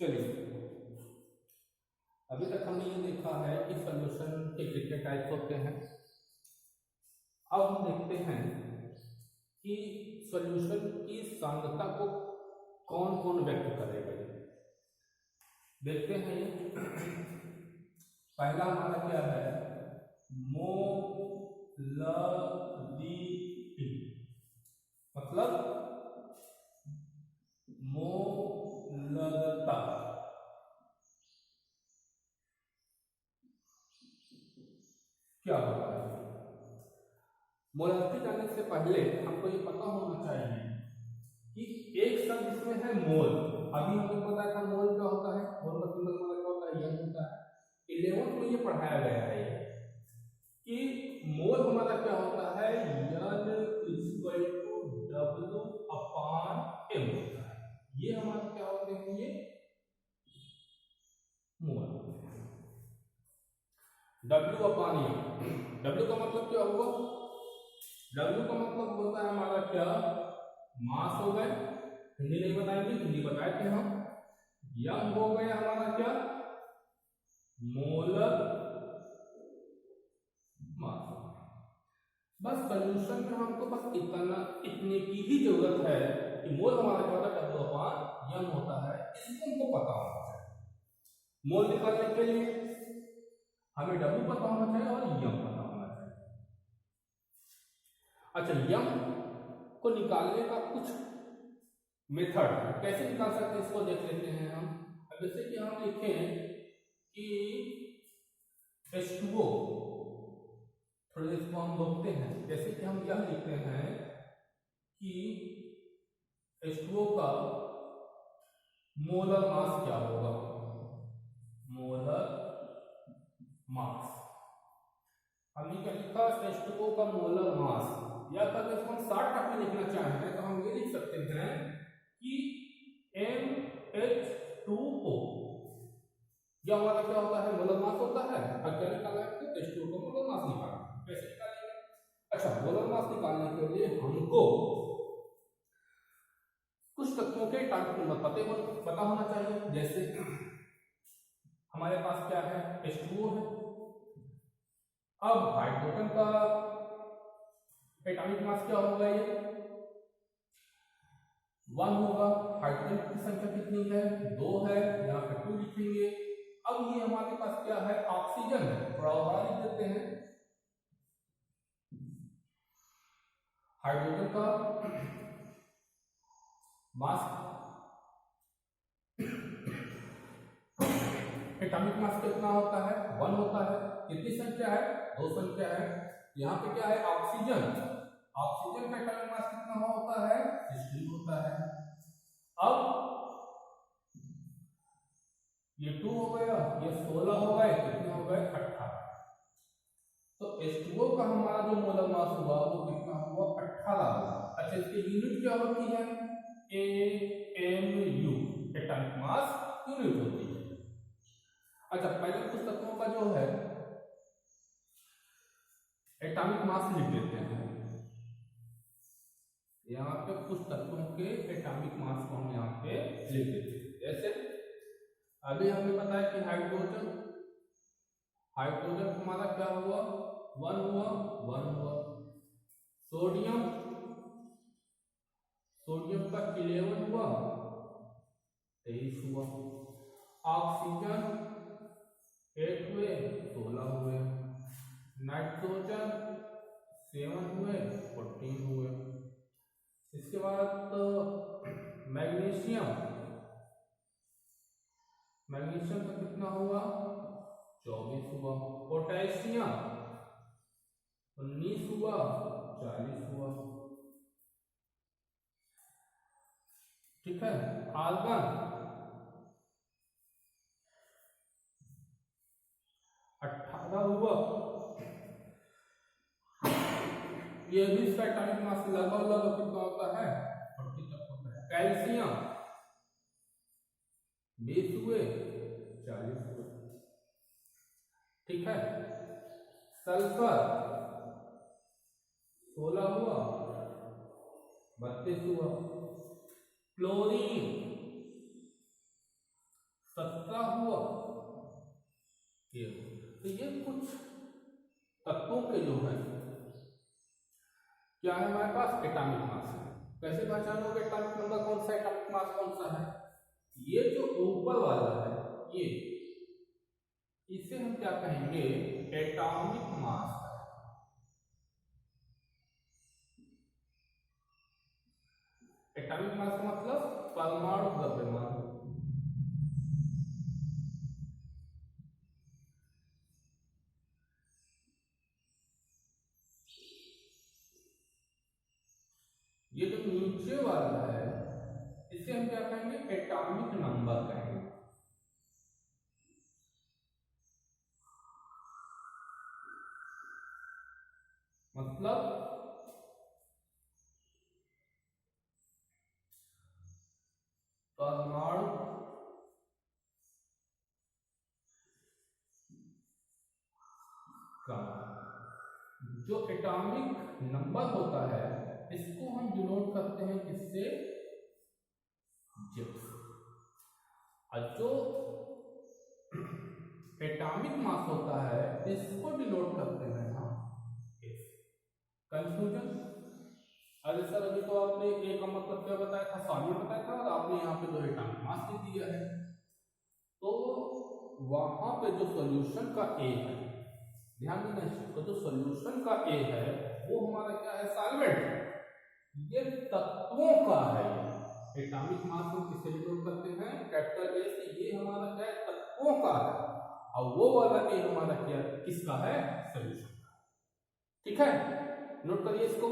चलिए, अभी तक हमने ये देखा है कि सॉल्यूशन के कितने टाइप्स होते हैं। अब हम देखते हैं कि सॉल्यूशन की सांद्रता को कौन कौन व्यक्त करेगा। देखते हैं ये पहला हमारा क्या है, मोलरिटी, मतलब मोलरता। क्या होता है? मोलरिटी जानने से पहले हमको ये पता होना चाहिए कि एक शब्द इसमें है मोल। अभी हमें पता था मोल क्या होता है, मोल का सिंबल हमारा क्या होता है, यह होता है। 11th में ये पढ़ाया गया है कि मोल हमारा क्या होता है, N = W/M होता है। ये हमारा क्या होते हैं, ये मोल। W/M, W का मतलब क्या हुआ, W का मतलब होता है हमारा क्या, मास हो गए, हिंदी नहीं बताएंगे, हिंदी बताए थे हम। M हो गया हमारा क्या, मोलर मास। बस सॉल्यूशन में हमको बस इतने की ही जरूरत है कि मोल हमारा क्या होता है, W/M होता है। इसको हमको पता होना चाहिए। मोल निकालने के लिए हमें W पता होना चाहिए और M पता होना चाहिए। अच्छा, M को निकालने का कुछ मेथड कैसे निकाल सकते हैं, इसको देख लेते हैं हम। जैसे कि हम लिखें कि H2O, थोड़ा इसको हम रोकते हैं। जैसे कि हम यह लिखते हैं कि H2O का मोलर मास क्या होगा, मोलर मास। हमने क्या लिखा, H2O का मोलर मास। या अगर इसको हम शॉर्ट कट में लिखना चाहें तो हम ये लिख सकते हैं कि MH2O, यह हमारा क्या होता है, मोलर मास होता है। अब क्या निकालना है, तो H2O का मोलर मास निकालना है। कैसे निकालेंगे? अच्छा, मोलर मास निकालने के लिए हमको कुछ तत्वों के एटॉमिक नंबर पता होना चाहिए। जैसे हमारे पास क्या है, H2O है। अब हाइड्रोजन का एटॉमिक मास क्या होगा, ये 1 होगा। हाइड्रोजन की संख्या कितनी है, 2 है, यहाँ पे 2 लिखेंगे। अब ये हमारे पास क्या है, ऑक्सीजन है। थोड़ा और लिख देते हैं, हाइड्रोजन का मास एटॉमिक मास कितना होता है, 1 होता है। कितनी संख्या है, 2 संख्या है। यहाँ पे क्या है, ऑक्सीजन, ऑक्सीजन का एटॉमिक मास कितना होता है, 16 होता है। अब ये 2 हो गया, ये 16 हो गए, कितने हो गए, 18। तो H2O का हमारा जो मोलर मास हुआ वो कितना हुआ, 18 हुआ। अच्छा, इसकी यूनिट क्या होती है, AMU, एटॉमिक मास यूनिट होती है। अच्छा, पहले कुछ तत्वों का जो है एटॉमिक मास लिख देते हैं। यहाँ पे कुछ तत्वों के एटॉमिक मास को हम यहाँ पे लिख देते हैं। जैसे अभी हमें पता है कि हाइड्रोजन हमारा क्या हुआ, 1 हुआ, 1 हुआ। सोडियम का 11 हुआ, 23 हुआ। ऑक्सीजन 8 हुए, 16 हुए। नाइट्रोजन 7 हुए, 14 हुए। इसके बाद तो मैग्नीशियम का कितना हुआ, 24 हुआ। पोटेशियम 19 हुआ, 40 हुआ। ठीक है। आर्गन 18 हुआ। ये भी इसका एटॉमिक मास लगभग कितना होता है, 40 तक होता है। कैल्शियम 20 हुए, 40 हुए। ठीक है। सल्फर 16 हुआ, 32 हुआ। क्लोरीन टकरा हुआ ये। तो ये कुछ तत्वों के जो है क्या है हमारे पास एटॉमिक मास है। कैसे पहचानोगे एटॉमिक नंबर कौन सा, एटॉमिक मास कौन सा है? ये जो ऊपर वाला है ये, इसे हम क्या कहेंगे? Atomic mass. एटॉमिक मास का मतलब परमाणु द्रव्यमान। ये जो नीचे वाला है इसे हम क्या कहेंगे? एटॉमिक नंबर कहेंगे। मतलब परमाणु क्रम। जो एटॉमिक नंबर होता है इसको हम डिनोट करते हैं किससे? जिप्स। और जो एटॉमिक मास होता है इसको डिनोट करते हैं हम एस। कंफ्यूजन? अरे सर अभी तो आपने ए का मतलब क्या बताया था, सॉल्यूट बताया था, और आपने यहाँ पे जो एटॉमिक मास दे दिया है। तो वहां पे जो सॉल्यूशन का ए है, ध्यान देना इस चीज को, जो सॉल्यूशन का ए है वो हमारा क्या है? सॉल्वेंट। ये तत्वों का है। एटॉमिक मास को किससे डिनोट करते हैं? कैपिटल ए से। ये हमारा क्या है? तत्वों का है। और वो वाला ए हमारा क्या, किसका है? सॉल्यूशन का। ठीक है, नोट करिए इसको।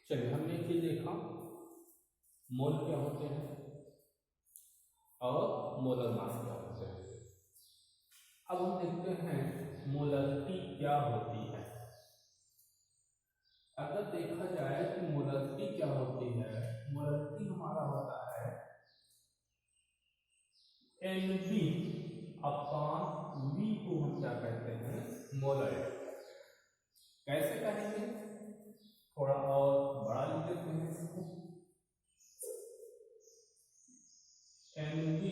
चलिए, हमने एक चीज देखा, मोल क्या होते हैं और मोलर मास क्या होते हैं। अब हम देखते हैं मोलरिटी क्या होती है। अगर देखा जाए कि मोलरिटी क्या होती है, मोलरिटी हमारा होता है NB अपॉन V को हम क्या कहते हैं? मोलरिटी। कैसे कहेंगे? थोड़ा और बड़ा लिख देते हैं इसको, NB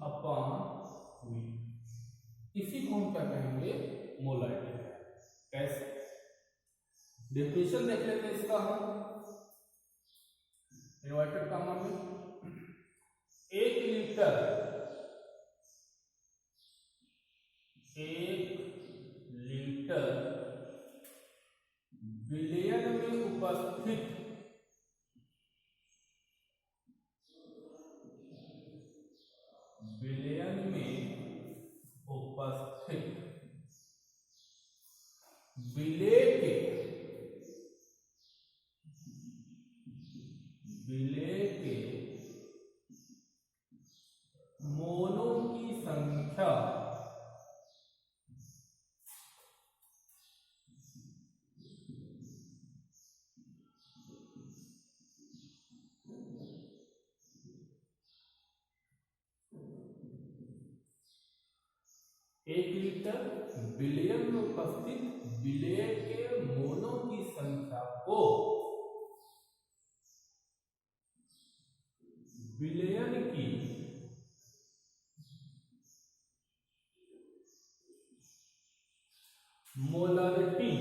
अपॉन V। इसी को हम क्या कहेंगे? मोलरिटी। कैसे? डेफिनेशन देख लेते हैं इसका हम इन्वर्टेड कॉमा में। 1 लीटर विलयन में उपस्थित विलेय के मोलों की संख्या एक लीटर विलयन में उपस्थित विलेय के मोलों की संख्या को विलयन की मोलरिटी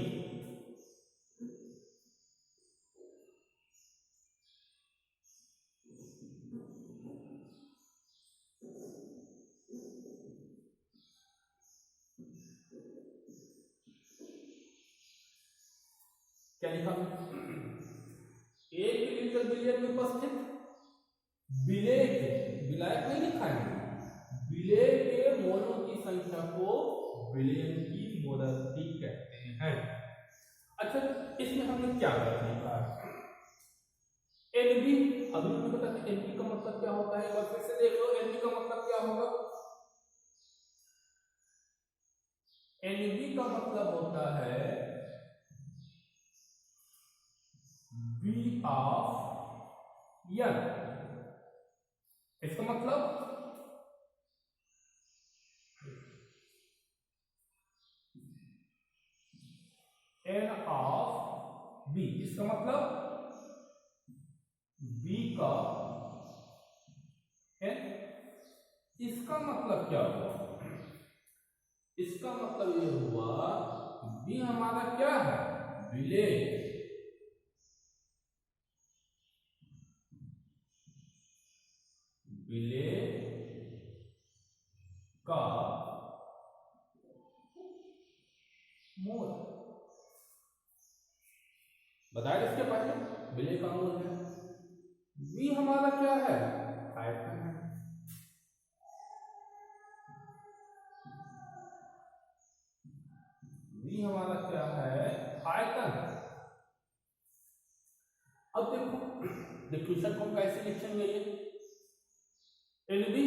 क्या लिखा? 1 लीटर बिलियन में उपस्थित विलेय के, विलायक नहीं लिखा है, विलेय के मोलों की संख्या को विलयन की मोलारिटी कहते हैं। अच्छा, इसमें हमने क्या लिखा है? एनबी, अभी हमें पता है एनबी का मतलब क्या होता है, एक बार फिर से देख लो एनबी का मतलब क्या होगा। एनबी का मतलब होता है बी ऑफ एन। इसका मतलब एन ऑफ बी, इसका मतलब बी का एन। इसका मतलब क्या हुआ? इसका मतलब ये हुआ बी हमारा क्या है? विलेय। विलेय का मोल, बताया इसके पहले विलेय का मोल है। बी हमारा क्या है? आयतन है। बी हमारा क्या है? आयतन। अब देखो डिफ्यूजन को कैसे लिखेंगे ये? एनबी,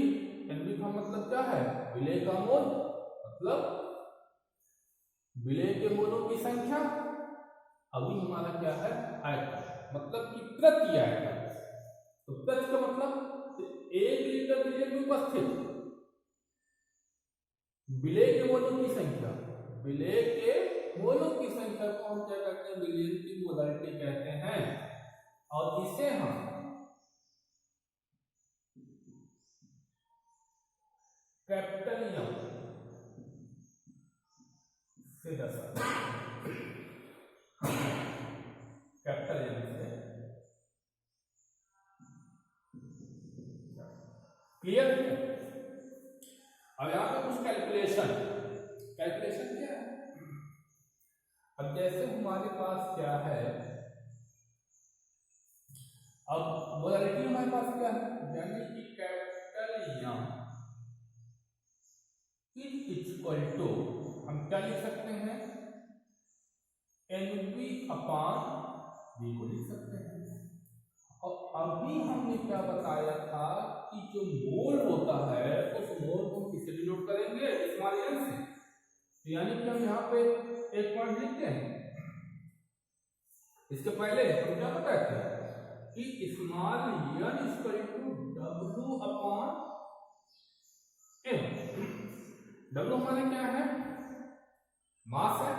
एनबी का मतलब क्या है? विलेय का मोल, मतलब विलेय के मोलों की संख्या। अभी हमारा क्या है? आयतन, मतलब कि प्रति आयतन। तो प्रति का मतलब 1 लीटर विलेय में उपस्थित विलेय के मोलों की संख्या। विलेय के मोलों की संख्या को हम क्या कहते हैं? विलेय की मोलारिटी कहते हैं। और इसे हम कैपिटल एम से दर्शाते हैं। कैपिटल एम से। क्लियर है? अब यहां पे कुछ कैलकुलेशन, कैलकुलेशन क्या है? अब जैसे हमारे पास क्या है, अब मोलारिटी हमारे पास क्या है? यानी कि capital M is equal to, हम क्या लिख सकते हैं? एनबी अपॉन बी को लिख सकते हैं। और अभी हमने क्या बताया था कि जो मोल होता है उस मोल को किससे डिनोट करेंगे? स्मॉल एन से। तो यानी कि हम यहाँ पे एक पॉइंट लिखते हैं। इसके पहले हम क्या बताए थे कि small N equal to W upon M. W हमारा क्या है? मास है,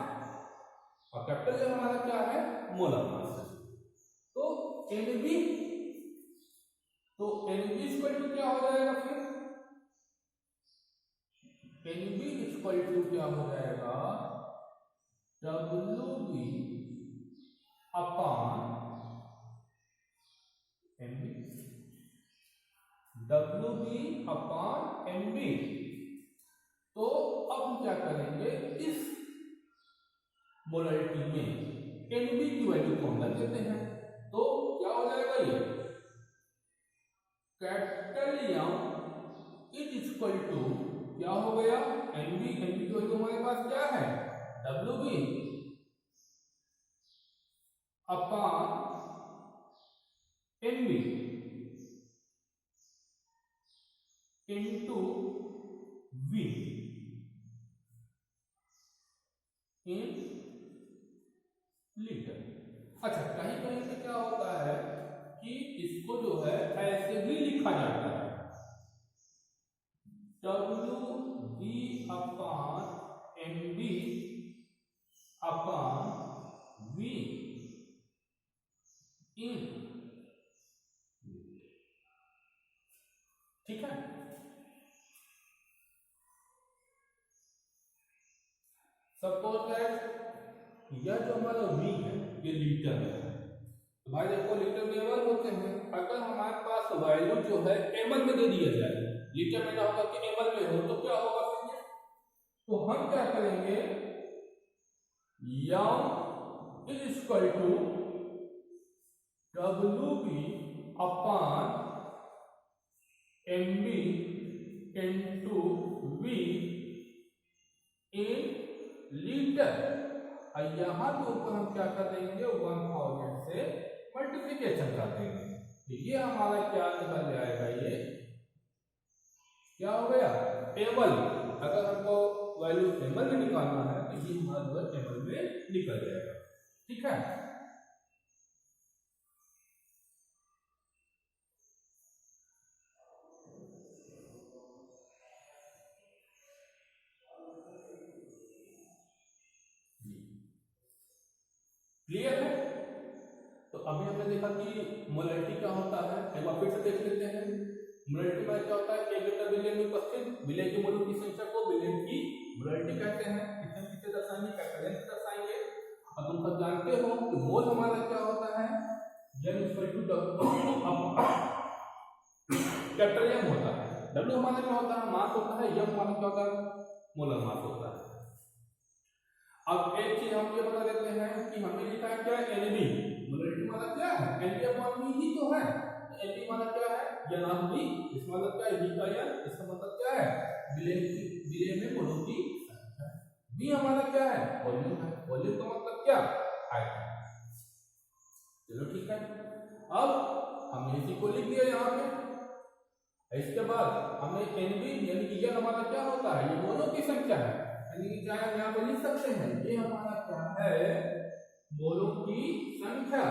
और कैपिटल एम हमारा क्या है? मोलर मास है। तो एनबी, तो एनबी इक्वल टू क्या हो जाएगा फिर? एनबी इक्वल टू क्या हो जाएगा? W B upon NB. W B upon NB. तो अब हम क्या करेंगे? इस मोलारिटी में एनबी की वैल्यू को हम रख देते हैं। तो क्या हो जाएगा? ये capital M is equal to क्या हो गया? एनबी, एनबी की वैल्यू हमारे पास क्या है? W B upon NB into V in litre. अच्छा, कहीं कहीं पे क्या होता है कि इसको जो है ऐसे भी लिखा जाता है, W B upon N B upon V in. ठीक है? सपोज दैट यह जो हमारा वी है ये लीटर में है। तो भाई देखो लीटर में एमएल होते हैं। अगर हमारे पास वैल्यू जो है एमएल में दे दिया जाए, लीटर में ना होगा कि एमएल में हो, तो क्या होगा फिर? तो हम क्या करेंगे? M is equal to WB upon MB into V in litre. और यहाँ के ऊपर हम क्या कर देंगे, 1000 से मल्टीप्लीकेशन कर देंगे। तो ये हमारा क्या निकल जाएगा, ये क्या हो गया, टेबल। अगर हमको वैल्यू टेबल में निकालना है तो ये हमारा टेबल में निकल जाएगा। ठीक है, क्लियर है। तो अभी हमने देखा कि मोलैरिटी क्या होता है, एक बार फिर से देख लेते हैं। मोलैरिटी में क्या होता है, 1 लीटर विलेय में उपस्थित विलेय के मोलों की संख्या को विलेय की मोलैरिटी कहते हैं। इसमें किसे दर्शाएंगे, कैपिटल से दर्शाएंगे। अब तुम सब जानते हो कि मोल हमारा क्या होता है, M = कैपिटल M होता है। W हमारा क्या होता है, मास होता है। M हमारा क्या होता है, मोलर मास होता है। अब एक चीज हम ये बता देते हैं कि हमने लिखा है क्या, NB मोलैरिटी मतलब क्या है, NB/V ही तो है। NB मतलब क्या है, NB, इसका मतलब क्या है, V का N, इसका मतलब क्या है, विलेय में मोलों की संख्या। V हमारा क्या है, वॉल्यूम है। वॉल्यूम का मतलब क्या, आयतन। चलो ठीक है, अब हमने इसी को लिख दिया यहाँ पे। इसके बाद हमें NB यानी कि N हमारा क्या होता है, ये मोलों की संख्या है। यानी क्या है, यहाँ पे लिख सकते हैं, ये हमारा क्या है, मोलों की संख्या,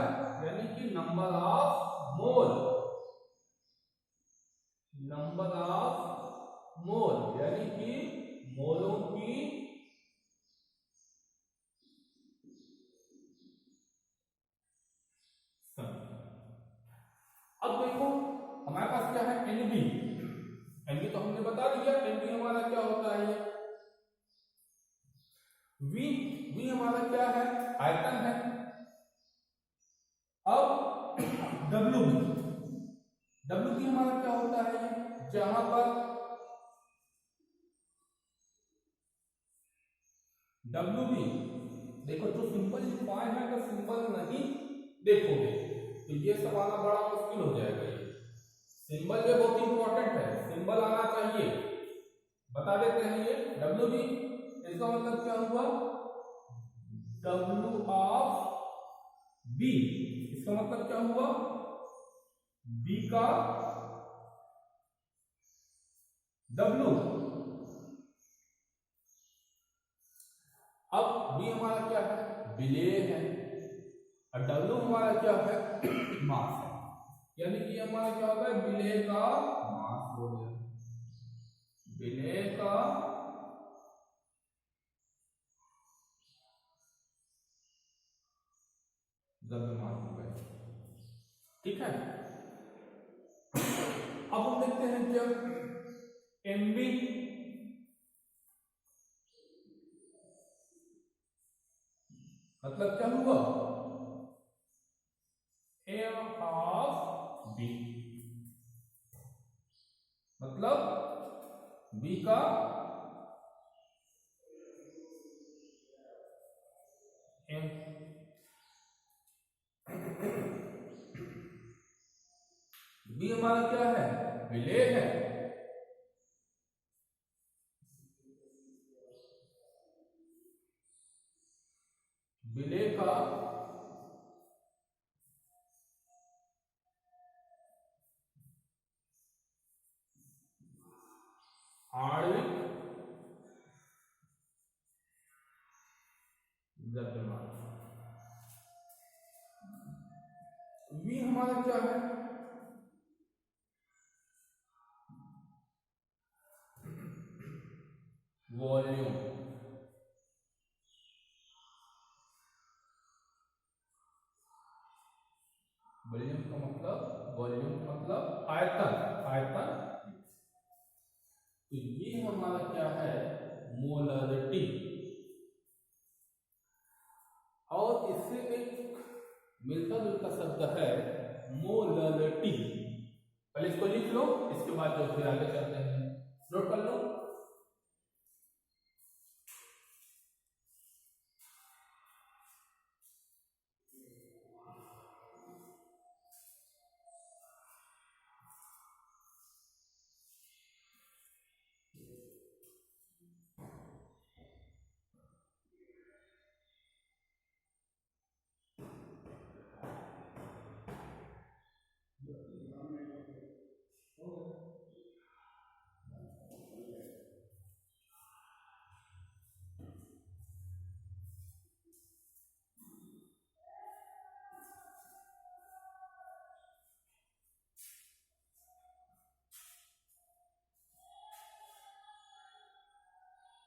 यानी कि number of mole. Number of mole यानी कि मोलों की संख्या। अब देखो हमारे पास क्या है, NB। NB तो हमने बता दिया, NB हमारा क्या होता है, V हमारा क्या है, आयतन है। अब WB हमारा क्या होता है, जहां पर WB देखो जो सिंबल लिखवाए हैं, अगर सिंबल नहीं देखोगे तो ये सवाल बड़ा मुश्किल हो जाएगा। ये सिंबल ये बहुत इंपॉर्टेंट है, सिंबल आना चाहिए। बता देते हैं, ये WB इसका मतलब क्या हुआ, W ऑफ B, इसका मतलब क्या हुआ, B का W। अब B हमारा क्या है, विलेय है, और W हमारा क्या है, मास है। यानी कि हमारा क्या होता है, विलेय का मास हो गया, विलेय का द्रव्यमान हो गया। ठीक है, अब हम देखते हैं जब MB मतलब क्या हुआ, M ऑफ B, मतलब B का M। B हमारा क्या है, विलेय है, विलेय का आणविक द्रव्यमान। V हमारा क्या है, वॉल्यूम। वॉल्यूम का मतलब, वॉल्यूम मतलब आयतन, आयतन। तो ये हमारा क्या है, मोलरिटी। और इससे एक मिलता जुलता शब्द है मोलरिटी। पहले इसको लिख लो, इसके बाद जो फिर आगे चलते हैं, नोट कर लो।